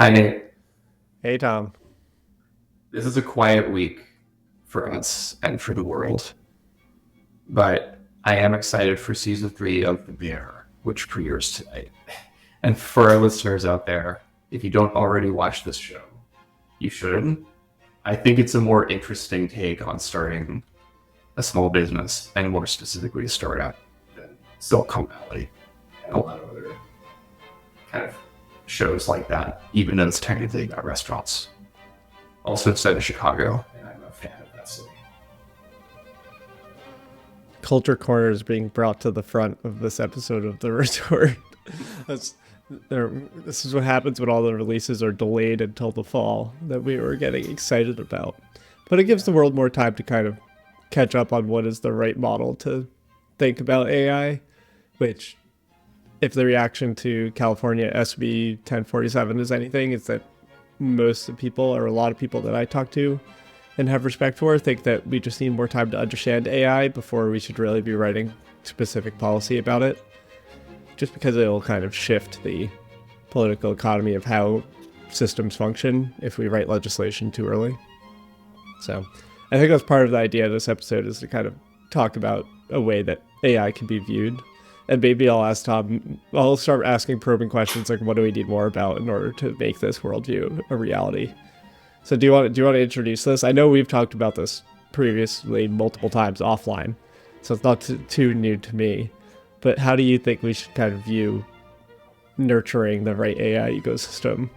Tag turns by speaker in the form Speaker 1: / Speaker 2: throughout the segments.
Speaker 1: Hi, Nate.
Speaker 2: Hey, Tom.
Speaker 1: This is a quiet week for us and for the world, but I am excited for season 3 of The NAIRR, which premieres tonight. And for our listeners out there, if you don't already watch this show, you should. I think it's a more interesting take on starting a small business, and more specifically a startup, than Silicon Valley and a lot of other kind of shows like that, even though it's technically about restaurants. Also, it's set in Chicago, and I'm a fan of that city.
Speaker 2: Culture Corner is being brought to the front of this episode of The Retort. That's, this is what happens when all the releases are delayed until the fall that we were getting excited about. But it gives the world more time to kind of catch up on what is the right model to think about AI, which, if the reaction to California SB 1047 is anything, is that most of the people, or a lot of people that I talk to and have respect for, think that we just need more time to understand AI before we should really be writing specific policy about it. Just because it'll kind of shift the political economy of how systems function if we write legislation too early. So I think that's part of the idea of this episode, is to kind of talk about a way that AI can be viewed. And maybe I'll ask Tom, I'll start asking probing questions like, what do we need more about in order to make this worldview a reality? So do you want to introduce this? I know we've talked about this previously multiple times offline, so it's not too new to me. But how do you think we should kind of view nurturing the right AI ecosystem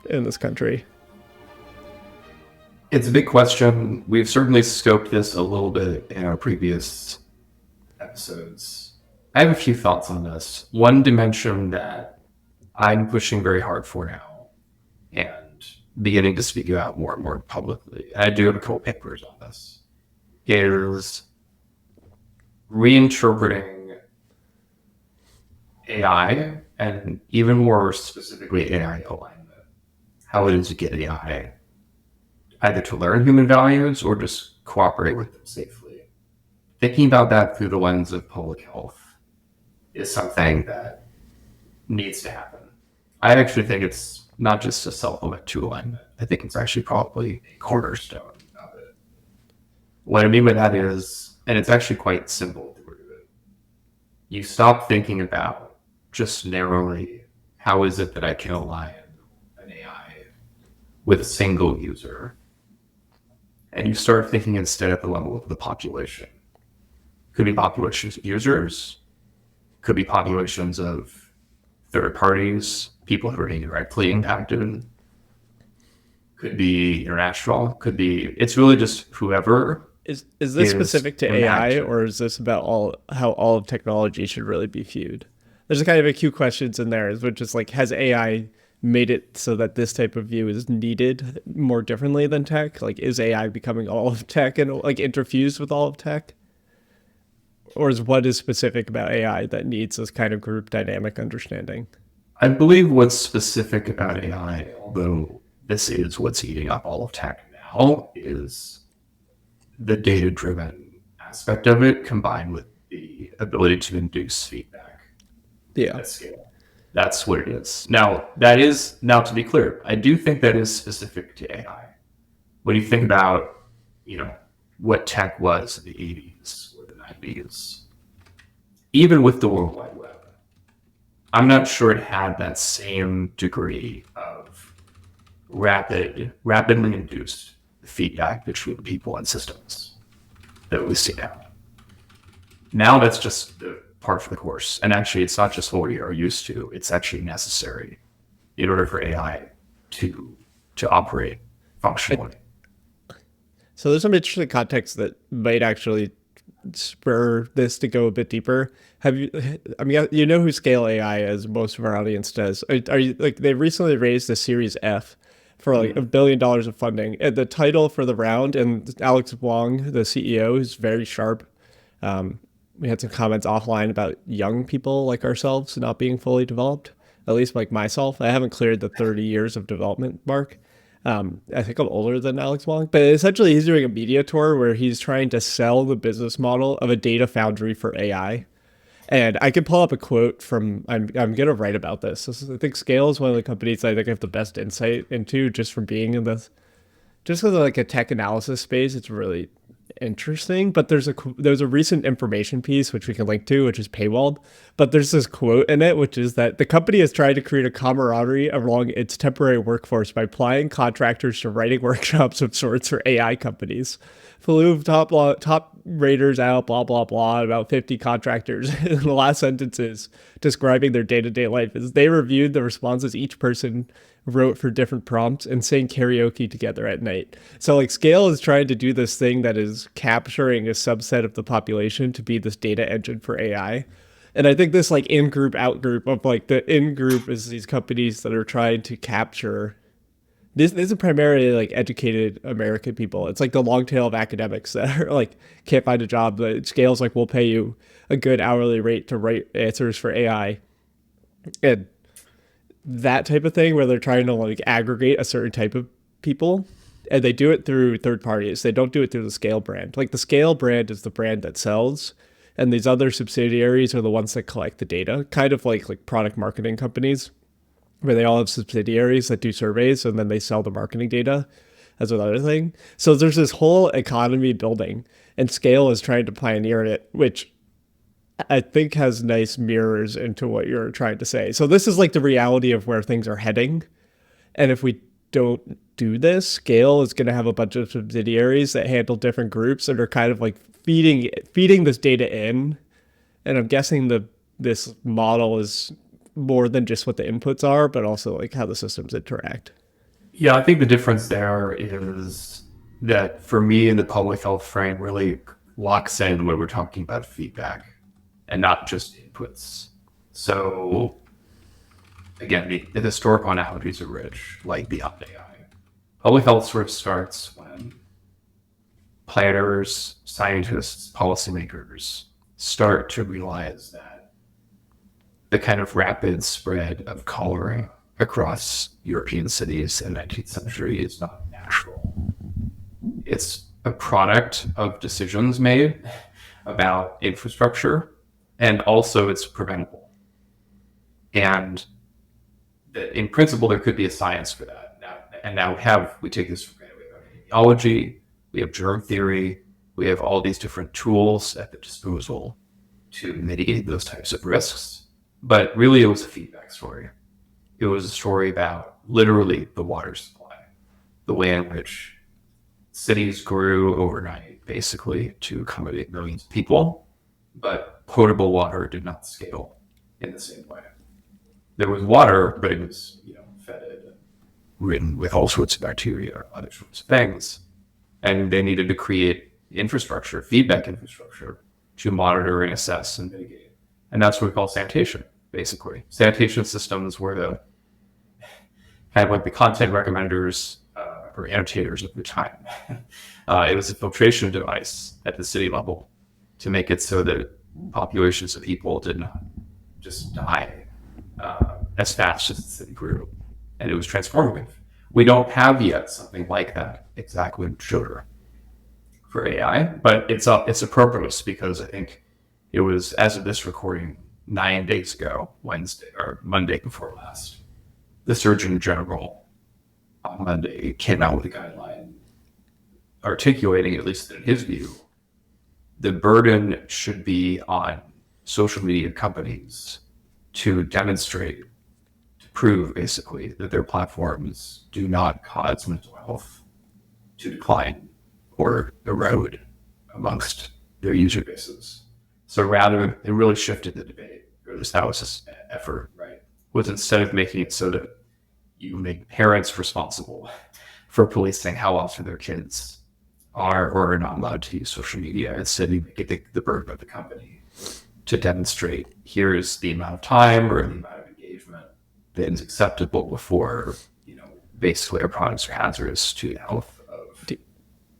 Speaker 2: in this country?
Speaker 1: It's a big question. We've certainly scoped this a little bit in our previous episodes. I have a few thoughts on this. One dimension that I'm pushing very hard for now, and beginning to speak about more and more publicly, I do have a couple papers on this, is reinterpreting AI, and even more specifically AI alignment, how it is to get AI either to learn human values or just cooperate with them safely. Thinking about that through the lens of public health is something that needs to happen. I actually think it's not just a self-elect to alignment. I think it's actually probably a cornerstone of it. What I mean by that is, and it's actually quite simple to do it, you stop thinking about just narrowly, how is it that I can align an AI with a single user? And you start thinking instead at the level of the population. Could be populations of users, could be populations of third parties, people who are indirectly impacted, could be international, could be, it's really just whoever
Speaker 2: Is this
Speaker 1: is
Speaker 2: specific to AI,
Speaker 1: impacted.
Speaker 2: or is this about how all of technology should really be viewed? There's kind of a few questions in there, which is like, has AI made it so that this type of view is needed more differently than tech? Like, is AI becoming all of tech and like interfused with all of tech? Or is what is specific about AI that needs this kind of group dynamic understanding?
Speaker 1: I believe what's specific about AI, although this is what's eating up all of tech now, is the data-driven aspect of it combined with the ability to induce feedback
Speaker 2: Yeah.
Speaker 1: at scale. That's what it is. Now to be clear, I do think that is specific to AI. When you think about, you know, what tech was in the 80s or the 90s, even with the World Wide Web, I'm not sure it had that same degree of rapidly induced feedback between people and systems that we see now. Now that's just the part for the course. And actually, it's not just what we are used to, it's actually necessary in order for AI to operate
Speaker 2: I,
Speaker 1: functionally.
Speaker 2: so there's some interesting context that might actually spur this to go a bit deeper. Have you? I mean, you know who Scale AI, as most of our audience does. Are you like, they recently raised a Series F for like $1 billion of funding? And the title for the round, and Alex Wong, the CEO, is very sharp. We had some comments offline about young people like ourselves not being fully developed. At least like myself, I haven't cleared the 30 years of development mark. I think I'm older than Alex Wong, but essentially he's doing a media tour where he's trying to sell the business model of a data foundry for AI. And I could pull up a quote from I'm gonna write about this. I think Scale is one of the companies I think I have the best insight into just from being in this, just because of like a tech analysis space. It's really interesting. But there's a recent information piece which we can link to, which is paywalled. But there's this quote in it, which is that the company is trying to create a camaraderie along its temporary workforce by applying contractors to writing workshops of sorts for AI companies. Flew top raters out, blah blah blah, about 50 contractors. And the last sentences describing their day-to-day life is they reviewed the responses each person wrote for different prompts and sang karaoke together at night. So like Scale is trying to do this thing that is capturing a subset of the population to be this data engine for AI. And I think this like in-group, out-group of like the in-group is these companies that are trying to capture this is primarily like educated American people. It's like the long tail of academics that are like can't find a job. The Scale's like we'll pay you a good hourly rate to write answers for AI, and that type of thing where they're trying to like aggregate a certain type of people, and they do it through third parties. They don't do it through the Scale brand. Like the Scale brand is the brand that sells, and these other subsidiaries are the ones that collect the data, kind of like product marketing companies where they all have subsidiaries that do surveys and then they sell the marketing data as another thing. So there's this whole economy building, and Scale is trying to pioneer it, which I think has nice mirrors into what you're trying to say. So this is like the reality of where things are heading. And if we don't do this, Scale is going to have a bunch of subsidiaries that handle different groups and are kind of like feeding this data in. And I'm guessing this model is more than just what the inputs are, but also like how the systems interact.
Speaker 1: Yeah, I think the difference there is that for me in the public health frame really locks in when we're talking about feedback and not just inputs. So again, the historical analogies are rich, like beyond AI. Public health sort of starts when planners, scientists, policymakers start to realize that the kind of rapid spread of cholera across European cities in the 19th century is not natural. It's a product of decisions made about infrastructure, and also it's preventable. And in principle, there could be a science for that. Now we take this for granted. We have epidemiology, we have germ theory, we have all these different tools at the disposal to mitigate those types of risks. But really, it was a feedback story. It was a story about literally the water supply, the way in which cities grew overnight, basically, to accommodate millions of people, but potable water did not scale in the same way. There was water, but it was, fetid and ridden with all sorts of bacteria or other sorts of things. And they needed to create infrastructure, feedback infrastructure, to monitor and assess and mitigate. And that's what we call sanitation, basically. Sanitation systems were the kind of like the content recommenders or annotators of the time. It was a filtration device at the city level to make it so that populations of people did not just die as fast as the city grew. And it was transformative. We don't have yet something like that exactly in Shoulder for AI, but it's a purpose because I think it was, as of this recording, 9 days ago, Wednesday or Monday before last, the Surgeon General on Monday came out with a guideline articulating, at least in his view, the burden should be on social media companies to demonstrate, to prove basically that their platforms do not cause mental health to decline or erode amongst their user bases. So rather, it really shifted the debate, or that was this effort, right? Was instead of making it so that you make parents responsible for policing how often their kids are or are not allowed to use social media, instead you make it the burden of the company to demonstrate here's the amount of time or the amount of engagement that is acceptable before, basically our products are hazardous to the health of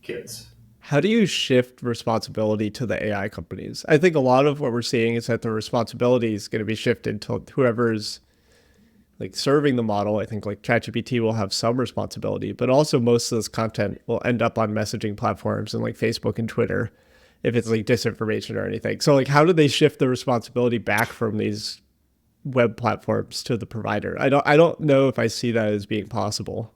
Speaker 1: kids.
Speaker 2: How do you shift responsibility to the AI companies? I think a lot of what we're seeing is that the responsibility is going to be shifted to whoever's like serving the model. I think like ChatGPT will have some responsibility, but also most of this content will end up on messaging platforms and like Facebook and Twitter. if it's like disinformation or anything. So like, how do they shift the responsibility back from these web platforms to the provider? I don't know if I see that as being possible.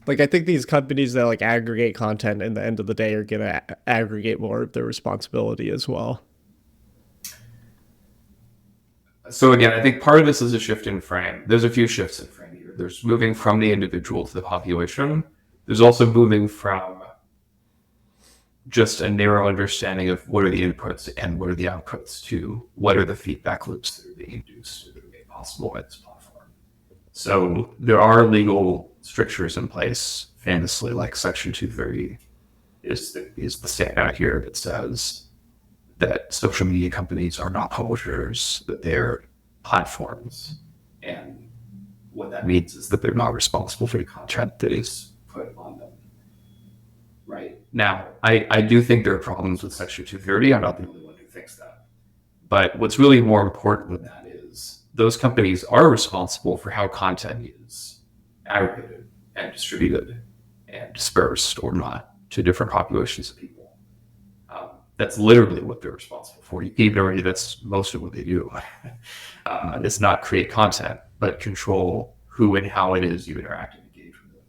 Speaker 2: Like I think these companies that like aggregate content in the end of the day are gonna aggregate more of their responsibility as well.
Speaker 1: So again, I think part of this is a shift in frame. There's a few shifts in frame here. There's moving from the individual to the population. There's also moving from just a narrow understanding of what are the inputs and what are the outputs to what are the feedback loops that are being induced that are made possible by this platform. So there are legal strictures in place, famously like Section 230 is the standout here that says that social media companies are not publishers, that they're platforms. And what that means is that they're not responsible for the content that is put on them. Right. Now, I do think there are problems with Section 230. I'm not the only one who thinks that. But what's really more important than that is those companies are responsible for how content is aggregated and distributed and dispersed or not to different populations of people. That's literally what they're responsible for. You can even argue that's most of what they do. It's not create content, but control who and how it is you interact and engage with it.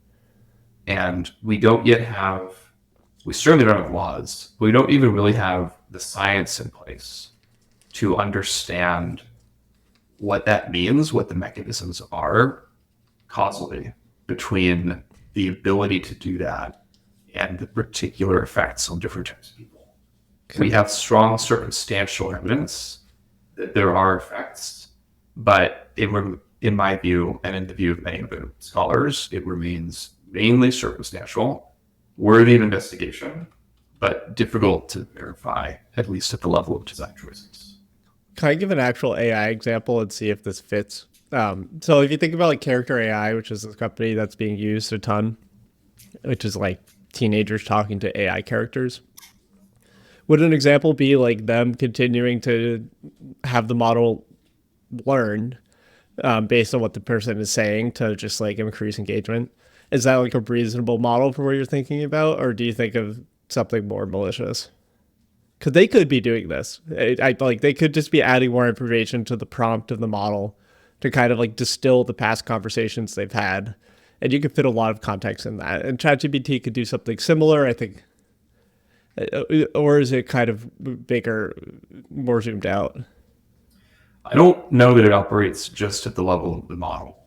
Speaker 1: And we certainly don't have laws. We don't even really have the science in place to understand what that means, what the mechanisms are causally between the ability to do that and the particular effects on different types of people. We have strong circumstantial evidence that there are effects, but in my view, and in the view of many of the scholars, it remains mainly circumstantial, worthy of investigation, but difficult to verify, at least at the level of design choices.
Speaker 2: Can I give an actual AI example and see if this fits? So if you think about like Character AI, which is a company that's being used a ton, which is like teenagers talking to AI characters. Would an example be like them continuing to have the model learn based on what the person is saying to just like increase engagement? Is that like a reasonable model for what you're thinking about, or do you think of something more malicious? Because they could be doing this. I like they could just be adding more information to the prompt of the model to kind of like distill the past conversations they've had, and you could fit a lot of context in that. And ChatGPT could do something similar, I think. Or is it kind of bigger, more zoomed out?
Speaker 1: I don't know that it operates just at the level of the model.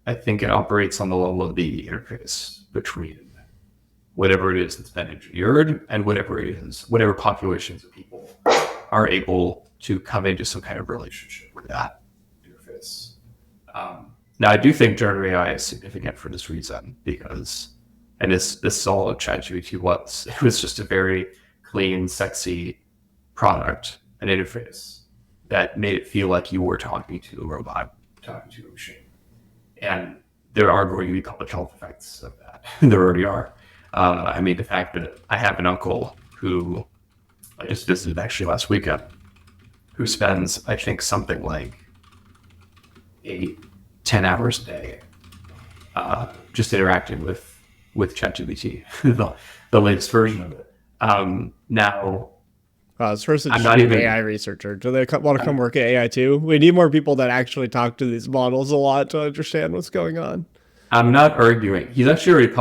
Speaker 1: I think it operates on the level of the interface between whatever it is that's been engineered and whatever populations of people are able to come into some kind of relationship with that interface. Now, I do think generative AI is significant for this reason because, and this is all ChatGPT was. It was just a very clean, sexy product, an interface that made it feel like you were talking to a robot, talking to a machine. And there are going to be public health effects of that. There already are. I mean, the fact that I have an uncle who I just visited actually last weekend, who spends, I think, something like 10 hours a day just interacting with ChatGPT, the latest version of it. Now,
Speaker 2: This person's
Speaker 1: I'm
Speaker 2: just
Speaker 1: not
Speaker 2: an
Speaker 1: even-
Speaker 2: AI researcher. Do they want to come work at AI too? We need more people that actually talk to these models a lot to understand what's going on.
Speaker 1: I'm not arguing. He's actually already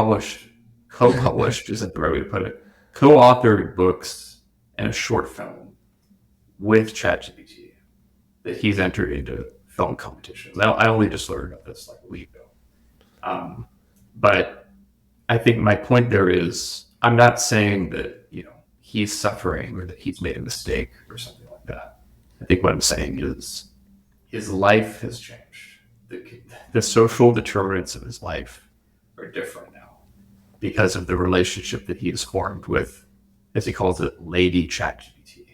Speaker 1: co-published, isn't the right way to put it, co-authored books and a short film with ChatGPT that he's entered into film competitions. I only just learned of this like a week ago. But I think my point there is, I'm not saying that, he's suffering or that he's made a mistake or something like that. I think what I'm saying is his life has changed. The social determinants of his life are different now because of the relationship that he has formed with, as he calls it, Lady ChatGPT.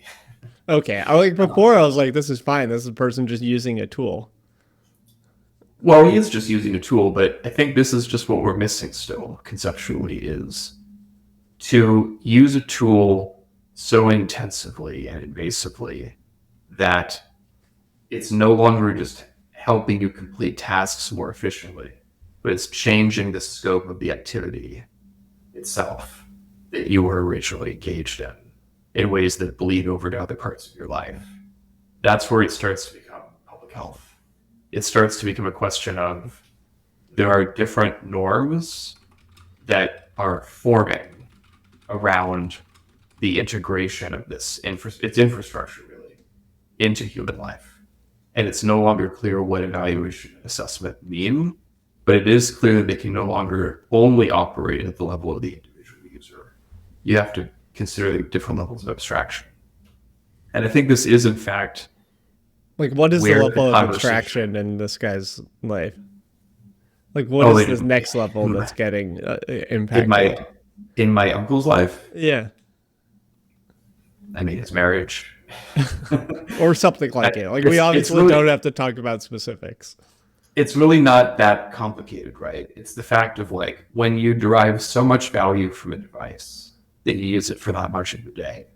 Speaker 2: Okay, before I was like, this is fine. This is a person just using a tool.
Speaker 1: Well, he is just using a tool, but I think this is just what we're missing still, conceptually, is to use a tool so intensively and invasively that it's no longer just helping you complete tasks more efficiently, but it's changing the scope of the activity itself. that you were originally engaged in ways that bleed over to other parts of your life. That's where it starts to become public health. It starts to become a question of there are different norms that are forming around the integration of this its infrastructure really into human life. And it's no longer clear what evaluation and assessment mean, but it is clear that they can no longer only operate at the level of the individual user. You have to consider the different levels of abstraction. And I think this is, in fact,
Speaker 2: Like, what is the
Speaker 1: where
Speaker 2: level
Speaker 1: the
Speaker 2: of
Speaker 1: conversation.
Speaker 2: abstraction in this guy's life? Like, what is this
Speaker 1: In,
Speaker 2: next level that's getting
Speaker 1: in
Speaker 2: impacted?
Speaker 1: my uncle's life,
Speaker 2: Yeah.
Speaker 1: I mean his marriage.
Speaker 2: Or something like it. Like, we
Speaker 1: It's
Speaker 2: obviously
Speaker 1: really
Speaker 2: don't have to talk about specifics.
Speaker 1: it's really not that complicated, right? It's the fact of like when you derive so much value from a device that you use it for that much of your day.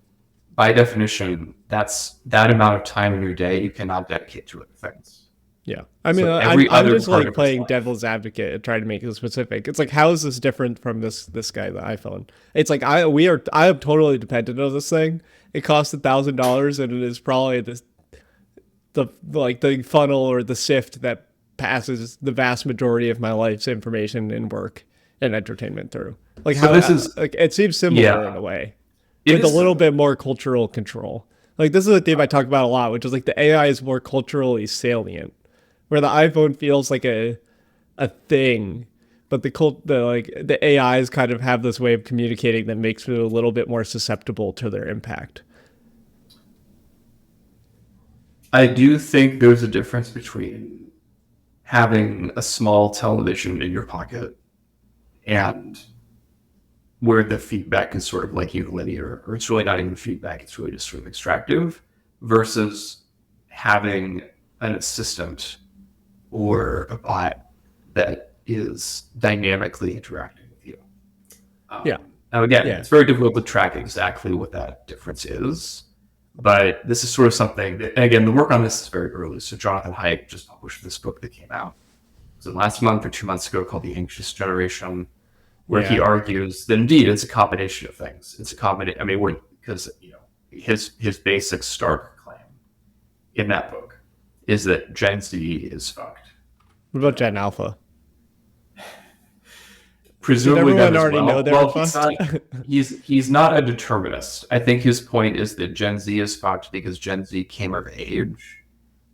Speaker 1: By definition, that's that amount of time in your day you cannot dedicate to other things.
Speaker 2: Yeah. I mean,
Speaker 1: So
Speaker 2: I'm,
Speaker 1: every
Speaker 2: I'm
Speaker 1: other
Speaker 2: just
Speaker 1: part
Speaker 2: like
Speaker 1: of his
Speaker 2: playing
Speaker 1: life.
Speaker 2: devil's advocate and trying to make it specific. It's like, how is this different from this guy, the iPhone? It's like, I am totally dependent on this thing. It costs $1,000 and it is probably the funnel or the sift that passes the vast majority of my life's information and work and entertainment through. Like,
Speaker 1: So
Speaker 2: how
Speaker 1: this is
Speaker 2: like it seems similar in
Speaker 1: yeah,
Speaker 2: a way,
Speaker 1: it
Speaker 2: with a
Speaker 1: is
Speaker 2: little
Speaker 1: similar.
Speaker 2: bit more cultural control. Like, this is a theme I talk about a lot, which is like the AI is more culturally salient, where the iPhone feels like a thing, but the AIs kind of have this way of communicating that makes it a little bit more susceptible to their impact.
Speaker 1: I do think there's a difference between having a small television in your pocket and where the feedback is sort of like linear, or it's really not even feedback, it's really just sort of extractive, versus having an assistant or a bot that is dynamically interacting with you.
Speaker 2: Yeah,
Speaker 1: Now, again,
Speaker 2: yeah.
Speaker 1: it's very difficult to track exactly what that difference is, but this is sort of something that, and again, the work on this is very early. So Jonathan Haidt just published this book that came out, was it last month or 2 months ago, called The Anxious Generation, where he
Speaker 2: Yeah.
Speaker 1: argues that indeed it's a combination of things. It's a combination. I mean, because his basic stark claim in that book is that Gen Z is fucked.
Speaker 2: What about Gen Alpha? Did
Speaker 1: Presumably them
Speaker 2: everyone
Speaker 1: as
Speaker 2: already know
Speaker 1: well.
Speaker 2: they were
Speaker 1: Well, he's
Speaker 2: fucked?
Speaker 1: not. He's not a determinist. I think his point is that Gen Z is fucked because Gen Z came of age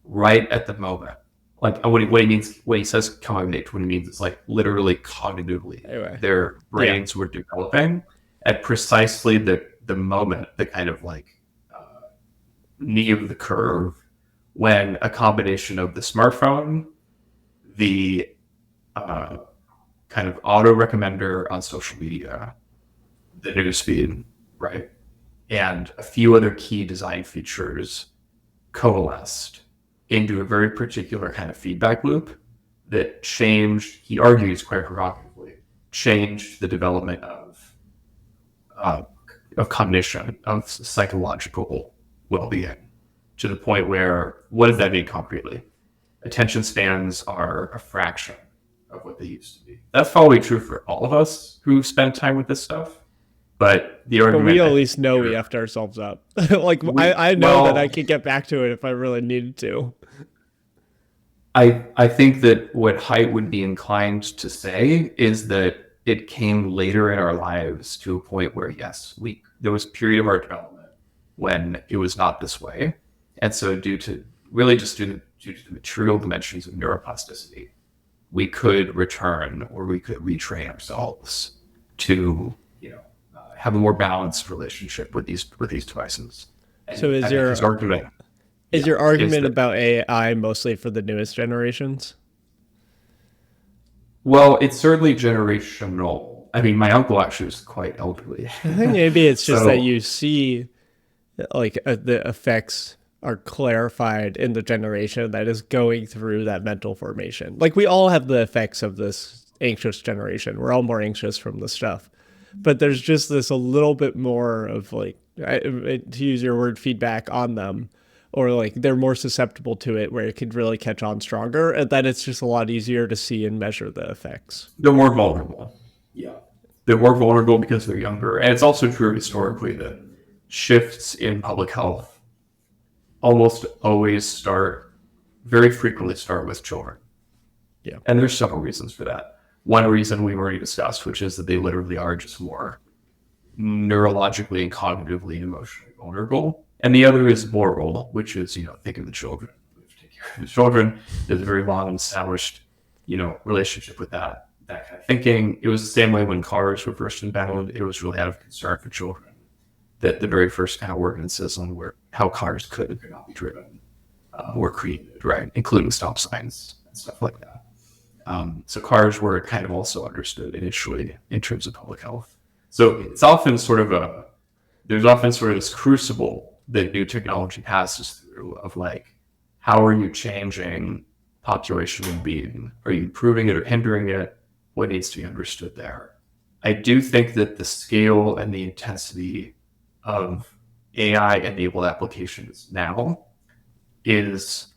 Speaker 1: right at the moment. Like what he means when he says come of age, what he means is like literally cognitively,
Speaker 2: Anyway.
Speaker 1: their
Speaker 2: Yeah.
Speaker 1: brains were developing at precisely the moment, the kind of like knee of the curve, when a combination of the smartphone, the uh, kind of auto recommender on social media, the newsfeed, right, and a few other key design features coalesced into a very particular kind of feedback loop that changed, he argues quite provocatively, changed the development uh, of cognition, of psychological well-being, to the point where, what does that mean concretely? Attention spans are a fraction of what they used to be. That's probably true for all of us who spend time with this stuff. But the
Speaker 2: But we
Speaker 1: argument,
Speaker 2: at
Speaker 1: I think,
Speaker 2: least know we
Speaker 1: here,
Speaker 2: effed ourselves up. Like,
Speaker 1: we
Speaker 2: I know that I
Speaker 1: well,
Speaker 2: could get back to it if I really needed to.
Speaker 1: I think that what Haidt would be inclined to say is that it came later in our lives to a point where yes, there was a period of our development when it was not this way, and so due to the material dimensions of neuroplasticity, we could return or we could retrain ourselves to have a more balanced relationship with these devices.
Speaker 2: So
Speaker 1: And I think his argument,
Speaker 2: is
Speaker 1: yeah,
Speaker 2: your
Speaker 1: is
Speaker 2: argument
Speaker 1: that
Speaker 2: about AI mostly for the newest generations?
Speaker 1: well, it's certainly generational. I mean, my uncle actually was quite elderly,
Speaker 2: I think maybe it's just that
Speaker 1: so
Speaker 2: you see like the effects are clarified in the generation that is going through that mental formation. Like, we all have the effects of this anxious generation. We're all more anxious from the stuff, but there's just this a little bit more of like, to use your word, feedback on them, or like they're more susceptible to it where it could really catch on stronger, and then it's just a lot easier to see and measure the effects.
Speaker 1: they're more vulnerable. Yeah, they're more vulnerable because they're younger. And it's also true historically that shifts in public health almost always very frequently start with children.
Speaker 2: Yeah.
Speaker 1: And there's several reasons for that. One reason we've already discussed, which is that they literally are just more neurologically and cognitively and emotionally vulnerable. And the other is moral, which is, think of the children. We have to take care of the children. There's a very long established, relationship with that kind of thinking. It was the same way when cars were first invented. It was really out of concern for children that the very first kind of ordinances on how cars could and could not be driven were created, right? Including stop signs and stuff like that. So cars were kind of also understood initially in terms of public health. So it's often there's often sort of this crucible that new technology passes through of like, how are you changing population well-being? Are you improving it or hindering it? What needs to be understood there? I do think that the scale and the intensity of AI-enabled applications now is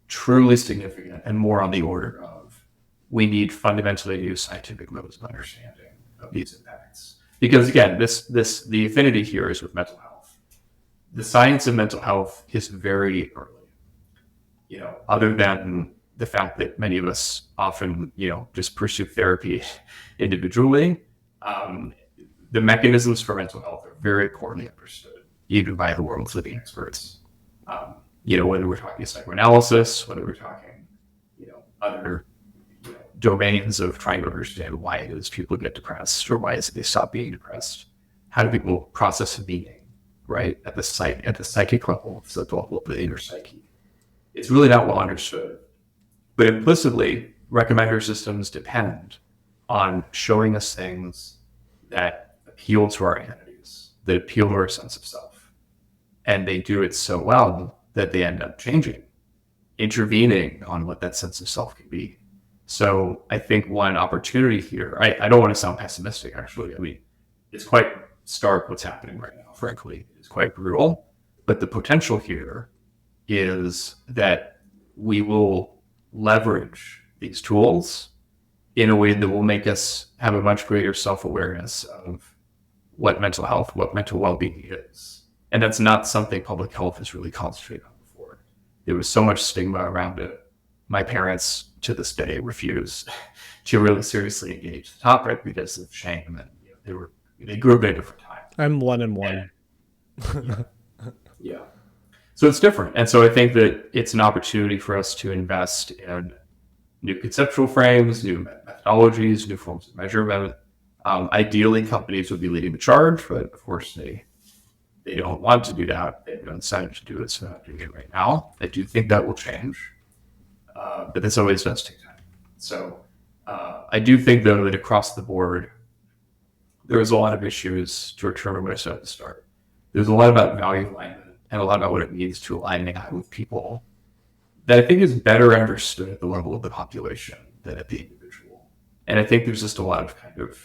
Speaker 1: truly significant and more on the order of we need fundamentally new scientific modes of understanding of these impacts. Because again, the affinity here is with mental health. The science of mental health is very early. Other than the fact that many of us often, just pursue therapy individually, the mechanisms for mental health are very poorly understood, even by the world's leading experts. Whether we're talking psychoanalysis, whether we're talking, other domains of trying to understand why it is people get depressed or why is it they stop being depressed. How do people process meaning, right? At the psychic level, so the level of the inner psyche. It's really not well understood. But implicitly, recommender systems depend on showing us things that appeal to our entities, that appeal to our sense of self. And they do it so well that they end up intervening on what that sense of self can be. So I think one opportunity here, I don't want to sound pessimistic, actually. I mean, it's quite stark what's happening right now, frankly. It's quite brutal. But the potential here is that we will leverage these tools in a way that will make us have a much greater self-awareness of what mental health, what mental well-being is. And that's not something public health has really concentrated on before. There was so much stigma around it. My parents, to this day, refuse to really seriously engage the topic because of shame, and they grew up at a different time.
Speaker 2: I'm 1 and 1.
Speaker 1: Yeah. So it's different. And so I think that it's an opportunity for us to invest in new conceptual frames, new methodologies, new forms of measurement. Ideally, companies would be leading the charge, but of course they don't want to do that. They have no incentive to do it, so they're not doing it right now. I do think that will change, but this always does take time. So I do think, though, that across the board, there's a lot of issues to return what I said at the start. There's a lot about value alignment and a lot about what it means to align AI with people that I think is better understood at the level of the population than at the individual. And I think there's just a lot of kind of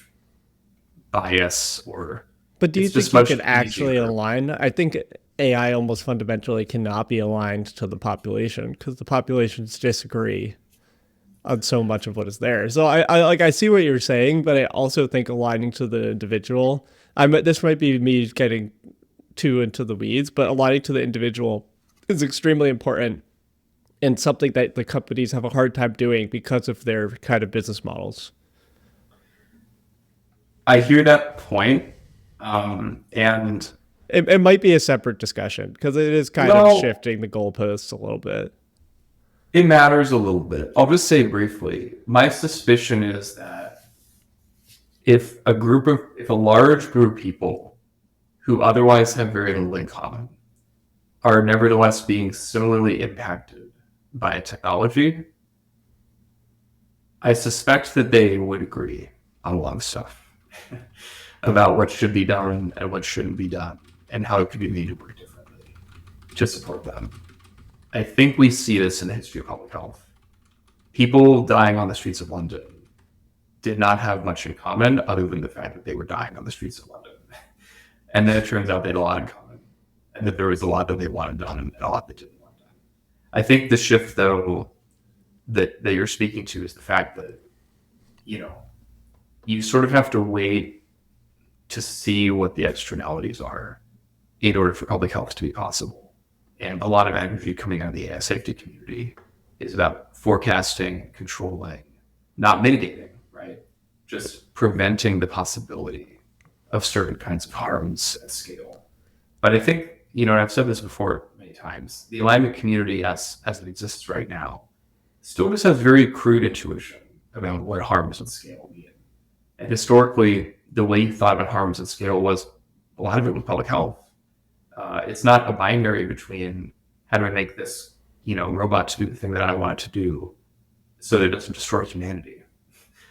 Speaker 1: bias or...
Speaker 2: But do you think you can actually align? I think AI almost fundamentally cannot be aligned to the population because the populations disagree on so much of what is there. So I see what you're saying, but I also think aligning to the individual, this might be me getting too into the weeds, but aligning to the individual is extremely important and something that the companies have a hard time doing because of their kind of business models.
Speaker 1: I hear that point. And
Speaker 2: it might be a separate discussion because it is kind of shifting the goalposts a little bit.
Speaker 1: It matters a little bit. I'll just say briefly, my suspicion is that if a large group of people who otherwise have very little in common are nevertheless being similarly impacted by technology, I suspect that they would agree on a lot of stuff about what should be done and what shouldn't be done and how it could be made to work differently to support them. I think we see this in the history of public health. People dying on the streets of London did not have much in common other than the fact that they were dying on the streets of London. And then it turns out they had a lot in common and that there was a lot that they wanted done and a lot that didn't want done. I think the shift, though, that you're speaking to is the fact that, you sort of have to wait to see what the externalities are in order for public health to be possible. And a lot of energy coming out of the AI safety community is about forecasting, controlling, not mitigating, right? Just preventing the possibility of certain kinds of harms at scale. But I think, and I've said this before many times, the alignment community as it exists right now still just has very crude intuition about what harms at scale mean. And historically, the way you thought about harms at scale was a lot of it was public health. It's not a binary between how do I make this, robot to do the thing that I want it to do so that it doesn't destroy humanity.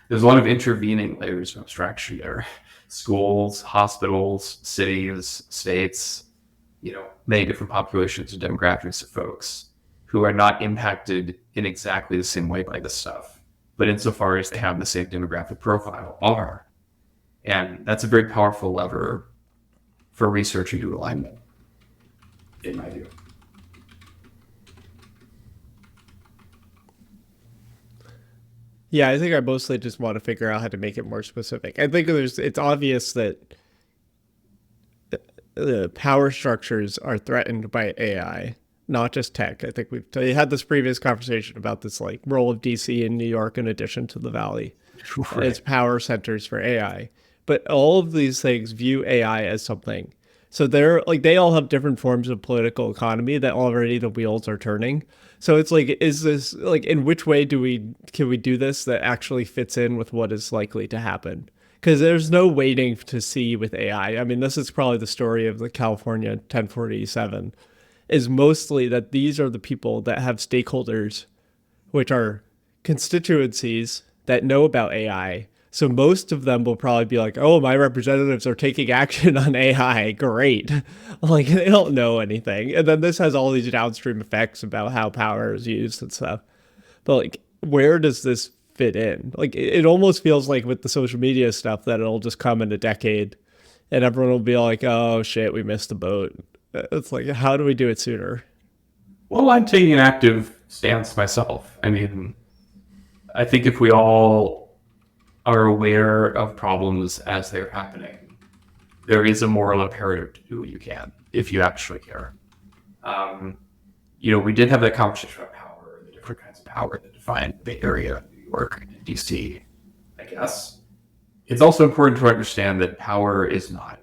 Speaker 1: There's a lot of intervening layers of abstraction there. Schools, hospitals, cities, states, many different populations and demographics of folks who are not impacted in exactly the same way by this stuff, but insofar as they have the same demographic profile are. And that's a very powerful lever for research into alignment, in my view.
Speaker 2: Yeah, I think I mostly just want to figure out how to make it more specific. I think it's obvious that the power structures are threatened by AI, not just tech. I think we've had this previous conversation about this like role of DC and New York in addition to the Valley as power centers for AI. But all of these things view AI as something. So they all have different forms of political economy that already the wheels are turning. So it's like, is this like, in which way can we do this that actually fits in with what is likely to happen? Because there's no waiting to see with AI. I mean, this is probably the story of the California 1047, is mostly that these are the people that have stakeholders, which are constituencies that know about AI. So most of them will probably be like, oh, my representatives are taking action on AI. Great. Like, they don't know anything. And then this has all these downstream effects about how power is used and stuff. But like, where does this fit in? Like, it almost feels like with the social media stuff that it'll just come in a decade and everyone will be like, oh shit, we missed the boat. It's like, how do we do it sooner?
Speaker 1: Well, I'm taking an active stance myself. I mean, I think if we all are aware of problems as they're happening, there is a moral imperative to do what you can if you actually care. We did have that conversation about power, the different kinds of power that define the Bay Area, New York, and DC, I guess. It's also important to understand that power is not,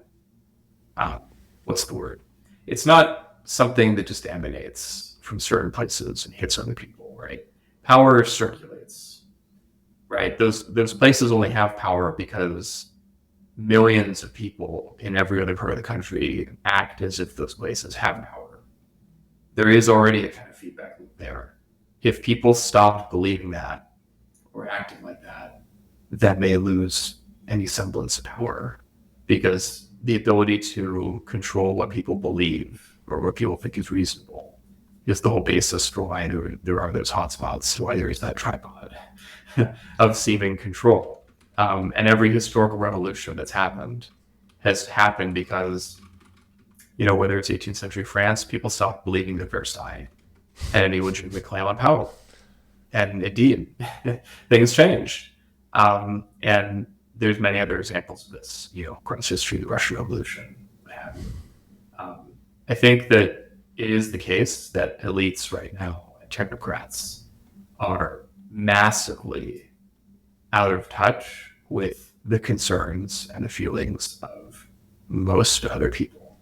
Speaker 1: what's the word? It's not something that just emanates from certain places and hits other people, right? Power circulates, right? Those places only have power because millions of people in every other part of the country act as if those places have power. There is already a kind of feedback loop there. If people stopped believing that or acting like that, then they lose any semblance of power, because the ability to control what people believe or what people think is reasonable is the whole basis for why there are those hotspots, why there is that tripod of seeming control. And every historical revolution that's happened has happened because, whether it's 18th century France, people stopped believing the Versailles had any legitimate claim on power. And indeed, things changed. And there's many other examples of this, across history, the Russian Revolution, what have you. I think that it is the case that elites right now, technocrats, are massively out of touch with the concerns and the feelings of most other people.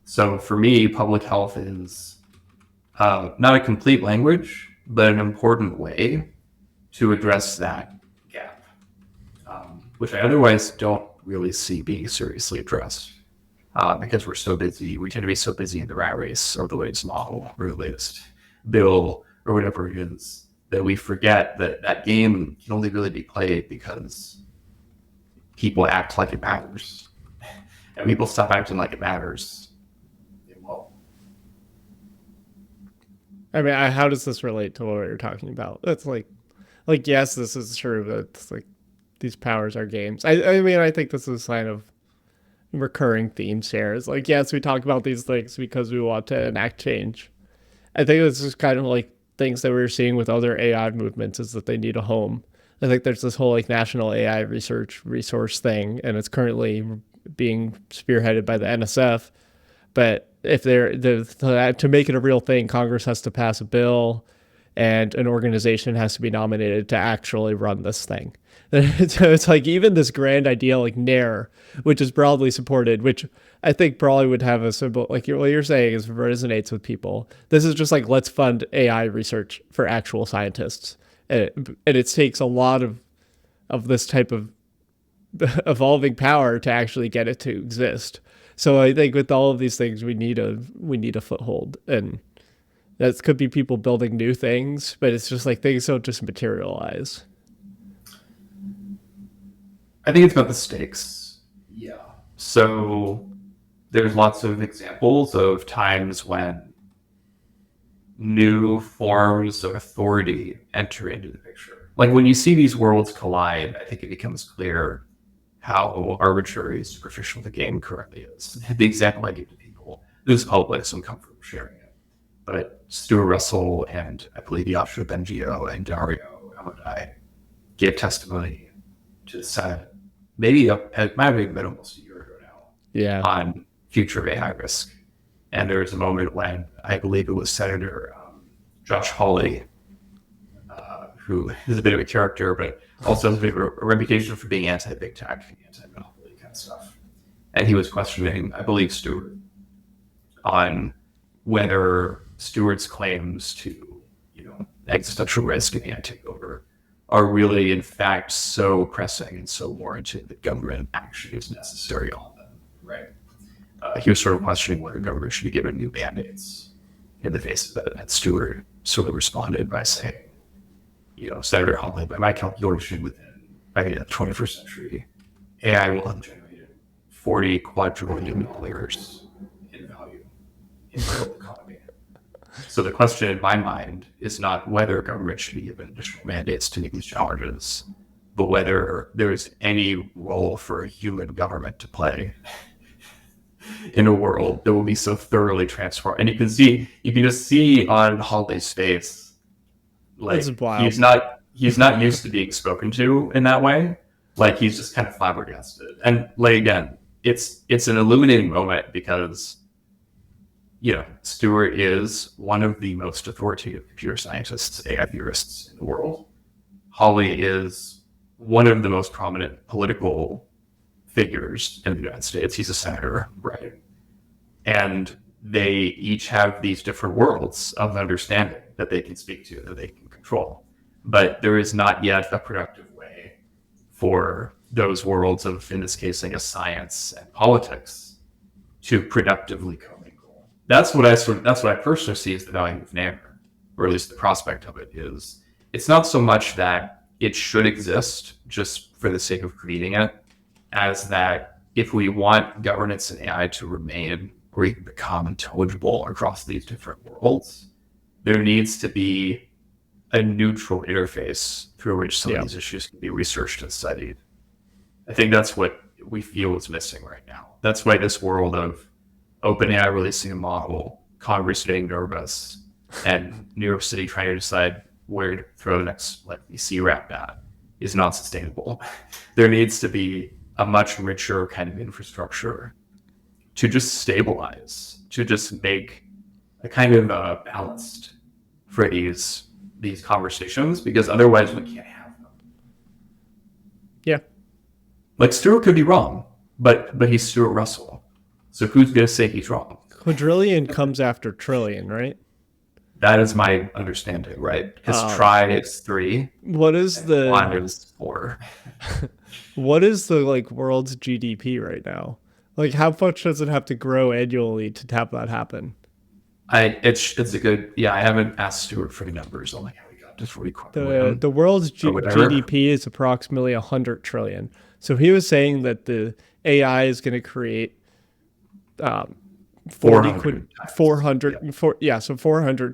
Speaker 1: So for me, public health is not a complete language, but an important way to address that gap, which I otherwise don't really see being seriously addressed, because we're so busy. We tend to be so busy in the rat race or the latest model or the latest bill or whatever it is, that we forget that game can only really be played because people act like it matters. And people stop acting like it matters, it won't.
Speaker 2: I mean, how does this relate to what you're talking about? It's like yes, this is true, but it's like these powers are games. I mean, I think this is a sign of recurring themes here. It's like, yes, we talk about these things because we want to enact change. I think this is kind of like things that we're seeing with other AI movements, is that they need a home. I think there's this whole like national AI research resource thing, and it's currently being spearheaded by the NSF. But if to make it a real thing, Congress has to pass a bill, and an organization has to be nominated to actually run this thing. So it's like even this grand idea like NAIRR, which is broadly supported, which I think probably would have a symbol like what you're saying is resonates with people. This is just like let's fund AI research for actual scientists, and it takes a lot of this type of evolving power to actually get it to exist. So I think with all of these things, we need a foothold, and that could be people building new things, but it's just like things don't just materialize.
Speaker 1: I think it's about the stakes. Yeah. So there's lots of examples of times when new forms of authority enter into the picture. Like when you see these worlds collide, I think it becomes clear how arbitrary, superficial the game currently is. The example I give to people, this is public, so I'm comfortable sharing it. But Stuart Russell and I believe Yasha Bengio and Dario Amadai gave testimony to the Senate, maybe it might have been almost a year ago now, on future of AI risk. And there was a moment when I believe it was Senator Josh Hawley, who is a bit of a character, but also has a reputation for being anti-big tech, anti-monopoly kind of stuff. And he was questioning, I believe, Stewart on whether Stewart's claims to, existential risk and AI takeover are really, in fact, so pressing and so warranted that government action is necessary on them, right? He was sort of questioning whether government should be given new mandates in the face of that. And Stewart sort of responded by saying, Senator Hawley, by my calculation, by the 21st century, AI will have generated $40 quadrillion in value in the world economy. So the question in my mind is not whether government should be given additional mandates to meet these challenges, but whether there is any role for a human government to play in a world that will be so thoroughly transformed. And you can just see on Hawley's face, like he's not used to being spoken to in that way. Like he's just kind of flabbergasted. And like again, it's an illuminating moment because Stewart is one of the most authoritative computer scientists, AI theorists in the world. Hawley is one of the most prominent political figures in the United States. He's a senator, right? And they each have these different worlds of understanding that they can speak to, that they can control. But there is not yet a productive way for those worlds of, in this case, I guess, science and politics to productively commingle. That's what I personally see as the value of NAIRR, or at least the prospect of it is. It's not so much that it should exist just for the sake of creating it, as that if we want governance and AI to remain or even become intelligible across these different worlds, there needs to be a neutral interface through which some of these issues can be researched and studied. I think that's what we feel is missing right now. That's why this world of OpenAI releasing a model, Congress getting nervous, and New York City trying to decide where to throw the next VC wrap at is not sustainable. There needs to be a much richer kind of infrastructure to just stabilize, to just make a kind of ballast for these conversations, because otherwise we can't have them.
Speaker 2: Yeah.
Speaker 1: Like Stewart could be wrong, but he's Stuart Russell. So who's going to say he's wrong?
Speaker 2: Quadrillion comes after trillion, right?
Speaker 1: That is my understanding, right? Because try is 3.
Speaker 2: What is the
Speaker 1: one is 4?
Speaker 2: What is the world's GDP right now? Like how much does it have to grow annually to have that happen?
Speaker 1: It's a good, I haven't asked Stuart for the numbers on how we got to 40 quadrillion.
Speaker 2: The world's GDP is approximately 100 trillion. So he was saying that the AI is going to create 400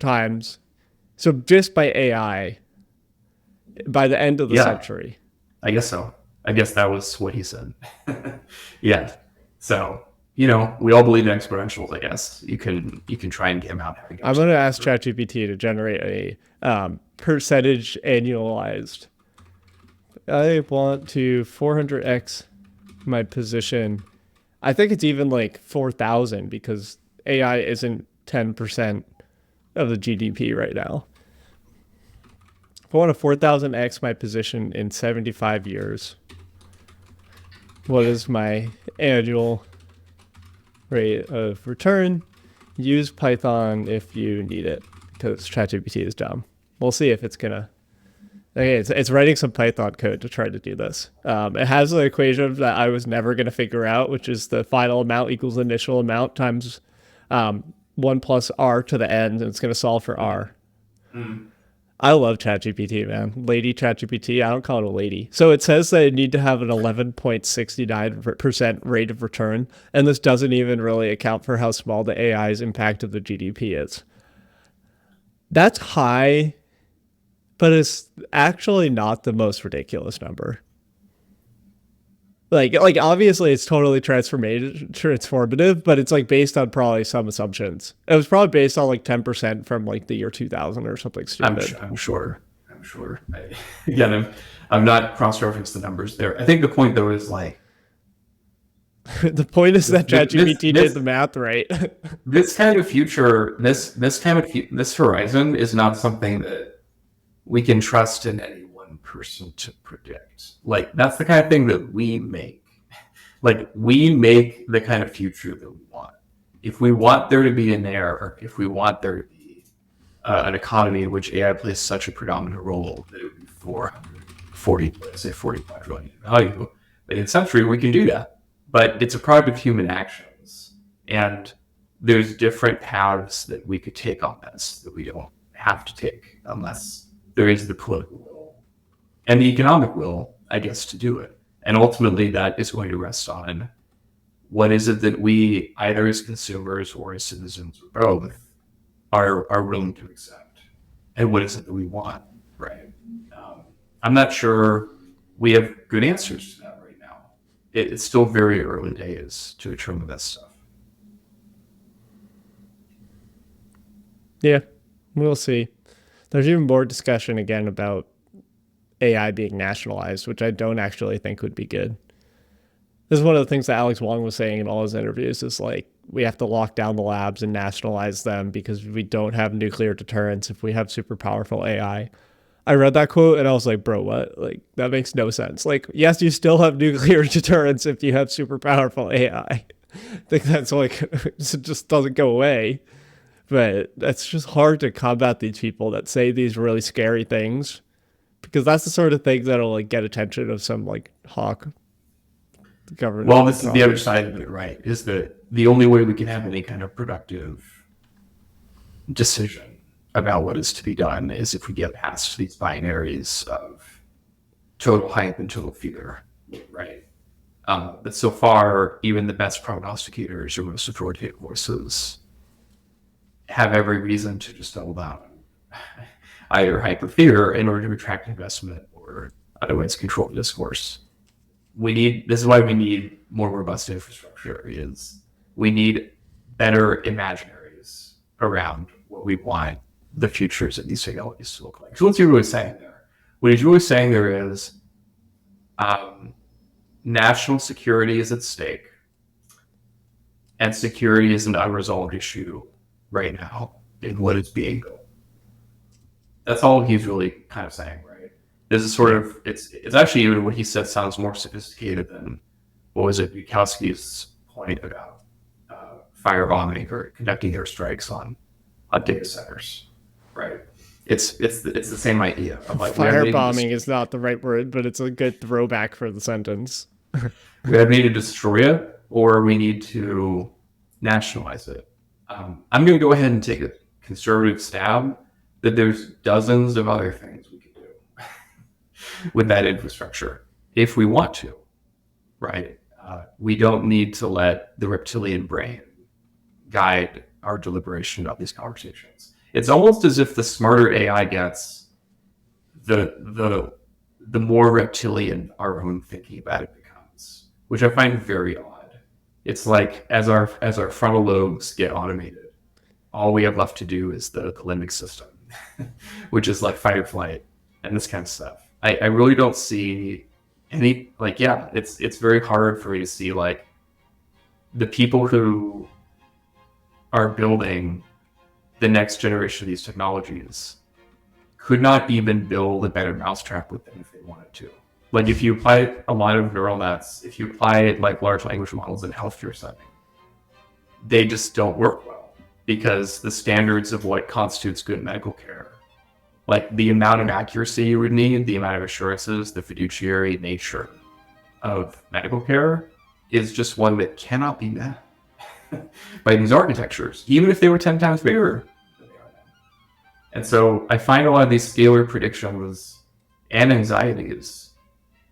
Speaker 2: times. So just by AI by the end of the century.
Speaker 1: I guess so. I guess that was what he said. Yeah. So, we all believe in exponentials, I guess. You can try and get them out.
Speaker 2: I'm going to ask ChatGPT to generate a percentage annualized. I want to 400x my position I think it's even like 4,000 because AI isn't 10% of the GDP right now. If I want to 4,000x my position in 75 years, what is my annual rate of return? Use Python if you need it, because ChatGPT is dumb. We'll see if it's gonna. Okay, it's writing some Python code to try to do this. It has an equation that I was never going to figure out, which is the final amount equals initial amount times 1 plus r to the n, and it's going to solve for r.
Speaker 1: Mm.
Speaker 2: I love ChatGPT, man. Lady ChatGPT. I don't call it a lady. So it says that you need to have an 11.69% rate of return, and this doesn't even really account for how small the AI's impact of the GDP is. That's high, but it's actually not the most ridiculous number. Like obviously it's totally transformative, but it's like based on probably some assumptions. It was probably based on like 10% from like the year 2000 or something stupid.
Speaker 1: I'm sure. Again, I'm not cross-referenced the numbers there. I think the point though is like
Speaker 2: the point is that ChatGPT did the math right.
Speaker 1: This kind of future, this horizon is not something that we can trust in any one person to predict. Like that's the kind of thing that we make. Like we make the kind of future that we want. If we want there to be an NAIRR, or if we want there to be an economy in which AI plays such a predominant role, that it would be 45 trillion value. But in century, we can do that. But it's a product of human actions. And there's different paths that we could take on this that we don't have to take unless there is the political will and the economic will, I guess, to do it. And ultimately, that is going to rest on what is it that we, either as consumers or as citizens or both, are willing to accept, and what is it that we want, right? I'm not sure we have good answers to that right now. It's still very early days to determine this stuff.
Speaker 2: Yeah, we'll see. There's even more discussion again about AI being nationalized, which I don't actually think would be good. This is one of the things that Alex Wong was saying in all his interviews is like, we have to lock down the labs and nationalize them because we don't have nuclear deterrence if we have super powerful AI. I read that quote and I was like, bro, what? Like, that makes no sense. Like, yes, you still have nuclear deterrence if you have super powerful AI. I think that's like, it just doesn't go away. But that's just hard to combat these people that say these really scary things, because that's the sort of thing that'll like get attention of some like hawk government.
Speaker 1: Well, this is the other side of it, right? Is that the only way we can have any kind of productive decision about what is to be done is if we get past these binaries of total hype and total fear, right? But so far, even the best prognosticators or most authoritative voices have every reason to just double down either hype or fear in order to attract investment or otherwise control discourse. This is why we need more robust infrastructure. We need better imaginaries around what we want the futures of these technologies to look like. So what's he really saying there? What he's really saying there is national security is at stake, and security is an unresolved issue right now in what is being built. That's all he's really kind of saying, right? This is sort of, it's actually, even what he said sounds more sophisticated than, what was it, Bukowski's point about firebombing or conducting airstrikes on data centers, right? It's the same idea of like
Speaker 2: firebombing is not the right word, but it's a good throwback for the sentence.
Speaker 1: We either need to destroy it or we need to nationalize it. I'm going to go ahead and take a conservative stab that there's dozens of other things we could do with that infrastructure if we want to, right? We don't need to let the reptilian brain guide our deliberation about these conversations. It's almost as if the smarter AI gets, the more reptilian our own thinking about it becomes, which I find very odd. It's like as our frontal lobes get automated, all we have left to do is the limbic system, which is like fight or flight and this kind of stuff. I really don't see any, like, yeah, it's very hard for me to see like the people who are building the next generation of these technologies could not even build a better mousetrap with them if they wanted to. Like if you apply a lot of neural nets, if you apply like large language models in healthcare setting, they just don't work well because the standards of what constitutes good medical care, like the amount of accuracy you would need, the amount of assurances, the fiduciary nature of medical care is just one that cannot be met by these architectures, even if they were 10 times bigger than they are now. And so I find a lot of these scalar predictions and anxieties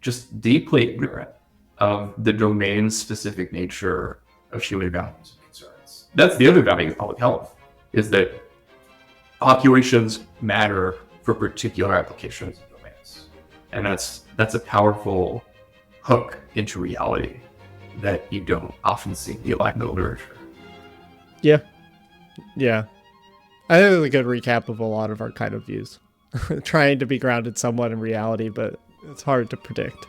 Speaker 1: just deeply ignorant of the domain-specific nature of human values and concerns. That's the other value of public health, is that populations matter for particular applications and domains. And that's a powerful hook into reality that you don't often see in the alignment literature.
Speaker 2: Yeah. Yeah. I think it's a good recap of a lot of our kind of views. Trying to be grounded somewhat in reality, but it's hard to predict.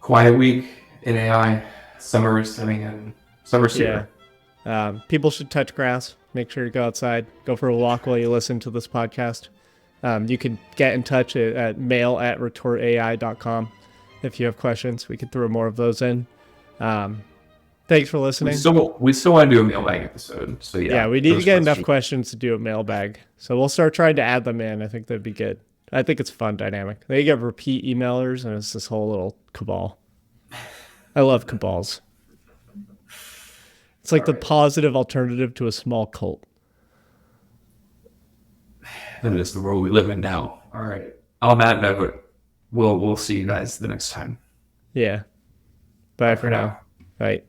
Speaker 1: Quiet week in AI. Summer is coming in. Summer's here.
Speaker 2: People should touch grass. Make sure to go outside. Go for a walk while you listen to this podcast. You can get in touch at mail@retortai.com if you have questions. We could throw more of those in. Thanks for listening.
Speaker 1: We still want to do a mailbag episode. So yeah,
Speaker 2: we need to get enough questions to do a mailbag. So we'll start trying to add them in. I think that'd be good. I think it's a fun dynamic. They get repeat emailers, and it's this whole little cabal. I love cabals. It's like the positive alternative to a small cult.
Speaker 1: That is the world we live in now. All right. On that note, we'll see you guys the next time.
Speaker 2: Yeah. Bye for now. Bye.